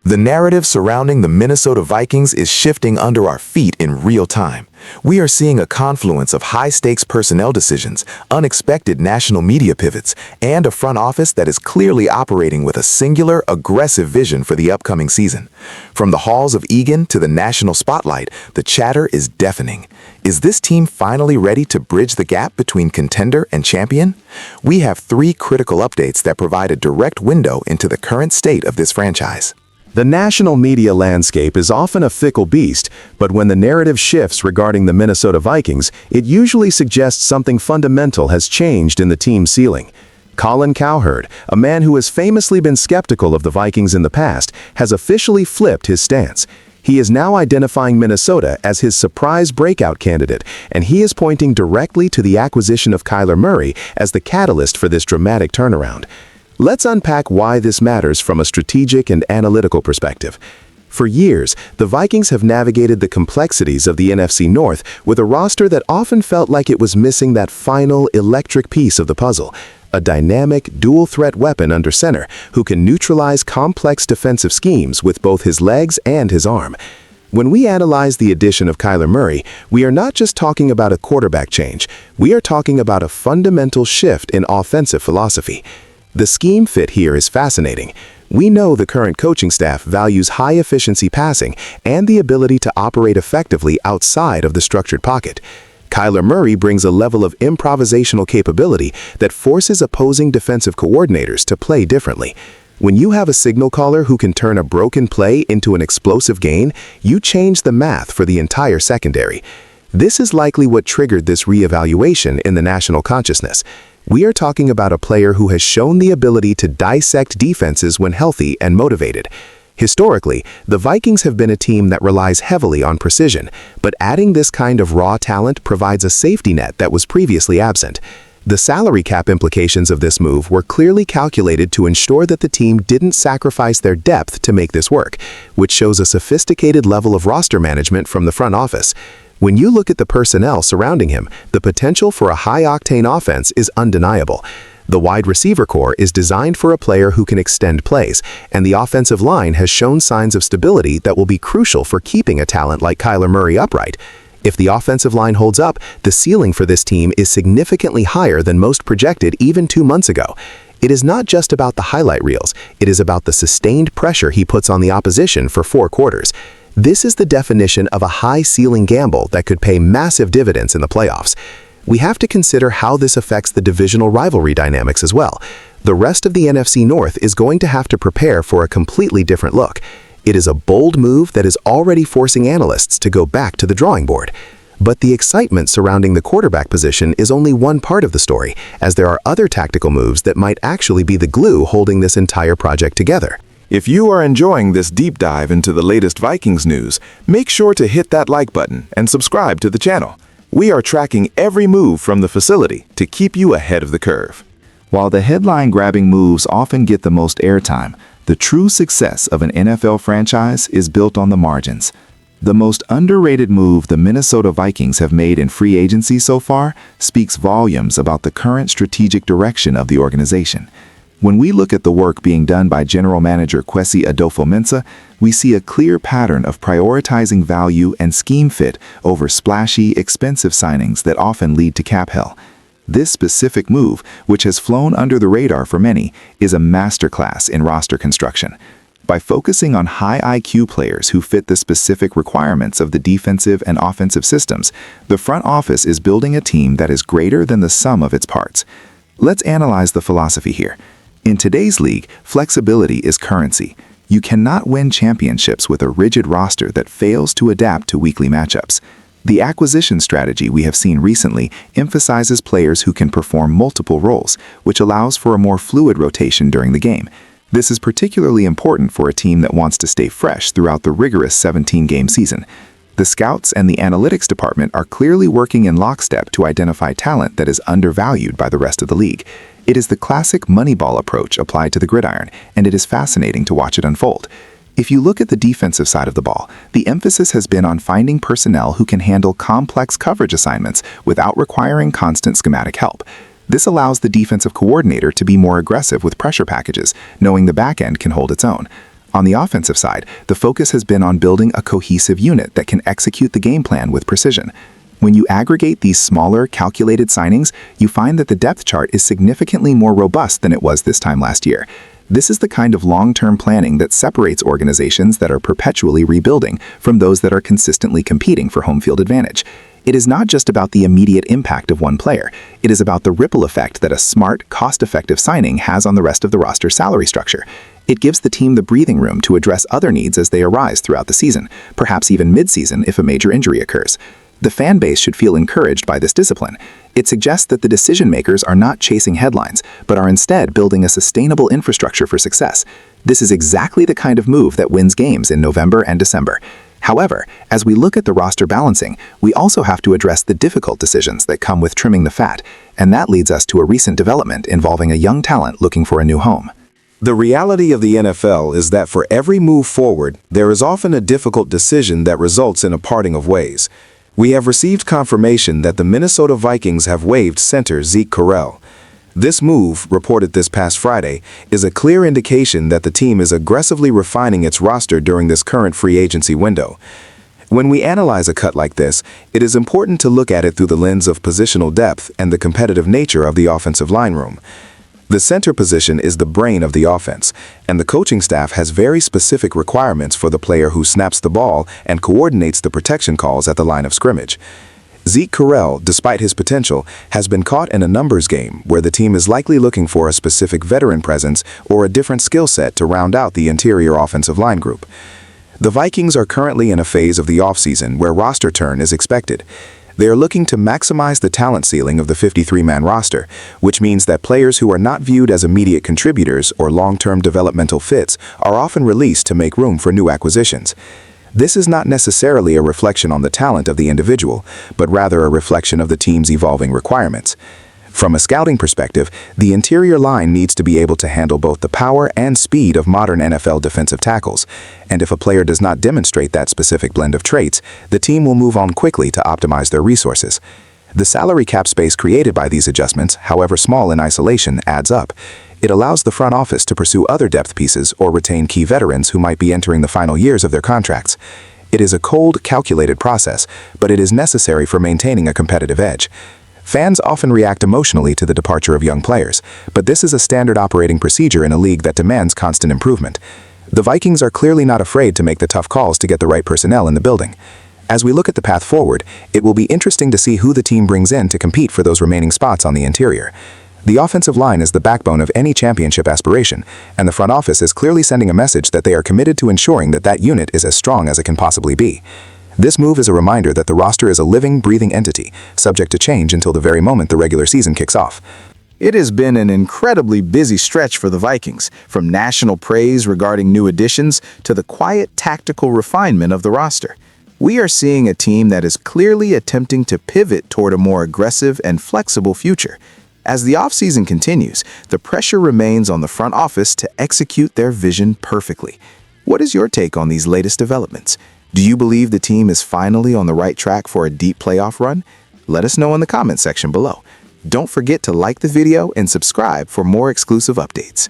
The narrative surrounding the Minnesota Vikings is shifting under our feet in real time. We are seeing a confluence of high-stakes personnel decisions, unexpected national media pivots, and a front office that is clearly operating with a singular, aggressive vision for the upcoming season. From the halls of Egan to the national spotlight, the chatter is deafening. Is this team finally ready to bridge the gap between contender and champion? We have 3 critical updates that provide a direct window into the current state of this franchise. The national media landscape is often a fickle beast, but when the narrative shifts regarding the Minnesota Vikings, it usually suggests something fundamental has changed in the team's ceiling. Colin Cowherd, a man who has famously been skeptical of the Vikings in the past, has officially flipped his stance. He is now identifying Minnesota as his surprise breakout candidate, and he is pointing directly to the acquisition of Kyler Murray as the catalyst for this dramatic turnaround. Let's unpack why this matters from a strategic and analytical perspective. For years, the Vikings have navigated the complexities of the NFC North with a roster that often felt like it was missing that final electric piece of the puzzle, a dynamic, dual-threat weapon under center who can neutralize complex defensive schemes with both his legs and his arm. When we analyze the addition of Kyler Murray, we are not just talking about a quarterback change, we are talking about a fundamental shift in offensive philosophy. The scheme fit here is fascinating. We know the current coaching staff values high-efficiency passing and the ability to operate effectively outside of the structured pocket. Kyler Murray brings a level of improvisational capability that forces opposing defensive coordinators to play differently. When you have a signal caller who can turn a broken play into an explosive gain, you change the math for the entire secondary. This is likely what triggered this reevaluation in the national consciousness. We are talking about a player who has shown the ability to dissect defenses when healthy and motivated. Historically, the Vikings have been a team that relies heavily on precision, but adding this kind of raw talent provides a safety net that was previously absent. The salary cap implications of this move were clearly calculated to ensure that the team didn't sacrifice their depth to make this work, which shows a sophisticated level of roster management from the front office. When you look at the personnel surrounding him, the potential for a high-octane offense is undeniable. The wide receiver core is designed for a player who can extend plays, and the offensive line has shown signs of stability that will be crucial for keeping a talent like Kyler Murray upright. If the offensive line holds up, the ceiling for this team is significantly higher than most projected even 2 months ago. It is not just about the highlight reels, it is about the sustained pressure he puts on the opposition for 4 quarters. This is the definition of a high-ceiling gamble that could pay massive dividends in the playoffs. We have to consider how this affects the divisional rivalry dynamics as well. The rest of the NFC North is going to have to prepare for a completely different look. It is a bold move that is already forcing analysts to go back to the drawing board. But the excitement surrounding the quarterback position is only one part of the story, as there are other tactical moves that might actually be the glue holding this entire project together. If you are enjoying this deep dive into the latest Vikings news, make sure to hit that like button and subscribe to the channel. We are tracking every move from the facility to keep you ahead of the curve. While the headline-grabbing moves often get the most airtime, the true success of an NFL franchise is built on the margins. The most underrated move the Minnesota Vikings have made in free agency so far speaks volumes about the current strategic direction of the organization. When we look at the work being done by General Manager Kwesi Adofo-Mensah, we see a clear pattern of prioritizing value and scheme fit over splashy, expensive signings that often lead to cap hell. This specific move, which has flown under the radar for many, is a masterclass in roster construction. By focusing on high IQ players who fit the specific requirements of the defensive and offensive systems, the front office is building a team that is greater than the sum of its parts. Let's analyze the philosophy here. In today's league, flexibility is currency. You cannot win championships with a rigid roster that fails to adapt to weekly matchups. The acquisition strategy we have seen recently emphasizes players who can perform multiple roles, which allows for a more fluid rotation during the game. This is particularly important for a team that wants to stay fresh throughout the rigorous 17-game season. The scouts and the analytics department are clearly working in lockstep to identify talent that is undervalued by the rest of the league. It is the classic Moneyball approach applied to the gridiron, and it is fascinating to watch it unfold. If you look at the defensive side of the ball, the emphasis has been on finding personnel who can handle complex coverage assignments without requiring constant schematic help. This allows the defensive coordinator to be more aggressive with pressure packages, knowing the back end can hold its own. On the offensive side, the focus has been on building a cohesive unit that can execute the game plan with precision. When you aggregate these smaller, calculated signings, you find that the depth chart is significantly more robust than it was this time last year. This is the kind of long-term planning that separates organizations that are perpetually rebuilding from those that are consistently competing for home field advantage. It is not just about the immediate impact of one player. It is about the ripple effect that a smart, cost-effective signing has on the rest of the roster salary structure. It gives the team the breathing room to address other needs as they arise throughout the season, perhaps even mid-season if a major injury occurs. The fan base should feel encouraged by this discipline. It suggests that the decision-makers are not chasing headlines, but are instead building a sustainable infrastructure for success. This is exactly the kind of move that wins games in November and December. However, as we look at the roster balancing, we also have to address the difficult decisions that come with trimming the fat, and that leads us to a recent development involving a young talent looking for a new home. The reality of the NFL is that for every move forward, there is often a difficult decision that results in a parting of ways. We have received confirmation that the Minnesota Vikings have waived center Zeke Correll. This move, reported this past Friday, is a clear indication that the team is aggressively refining its roster during this current free agency window. When we analyze a cut like this, it is important to look at it through the lens of positional depth and the competitive nature of the offensive line room. The center position is the brain of the offense, and the coaching staff has very specific requirements for the player who snaps the ball and coordinates the protection calls at the line of scrimmage. Zeke Correll, despite his potential, has been caught in a numbers game where the team is likely looking for a specific veteran presence or a different skill set to round out the interior offensive line group. The Vikings are currently in a phase of the offseason where roster turn is expected. They are looking to maximize the talent ceiling of the 53-man roster, which means that players who are not viewed as immediate contributors or long-term developmental fits are often released to make room for new acquisitions. This is not necessarily a reflection on the talent of the individual, but rather a reflection of the team's evolving requirements. From a scouting perspective, the interior line needs to be able to handle both the power and speed of modern NFL defensive tackles, and if a player does not demonstrate that specific blend of traits, the team will move on quickly to optimize their resources. The salary cap space created by these adjustments, however small in isolation, adds up. It allows the front office to pursue other depth pieces or retain key veterans who might be entering the final years of their contracts. It is a cold, calculated process, but it is necessary for maintaining a competitive edge. Fans often react emotionally to the departure of young players, but this is a standard operating procedure in a league that demands constant improvement. The Vikings are clearly not afraid to make the tough calls to get the right personnel in the building. As we look at the path forward, it will be interesting to see who the team brings in to compete for those remaining spots on the interior. The offensive line is the backbone of any championship aspiration, and the front office is clearly sending a message that they are committed to ensuring that that unit is as strong as it can possibly be. This move is a reminder that the roster is a living, breathing entity, subject to change until the very moment the regular season kicks off. It has been an incredibly busy stretch for the Vikings, from national praise regarding new additions to the quiet tactical refinement of the roster. We are seeing a team that is clearly attempting to pivot toward a more aggressive and flexible future. As the offseason continues, the pressure remains on the front office to execute their vision perfectly. What is your take on these latest developments? Do you believe the team is finally on the right track for a deep playoff run? Let us know in the comment section below. Don't forget to like the video and subscribe for more exclusive updates.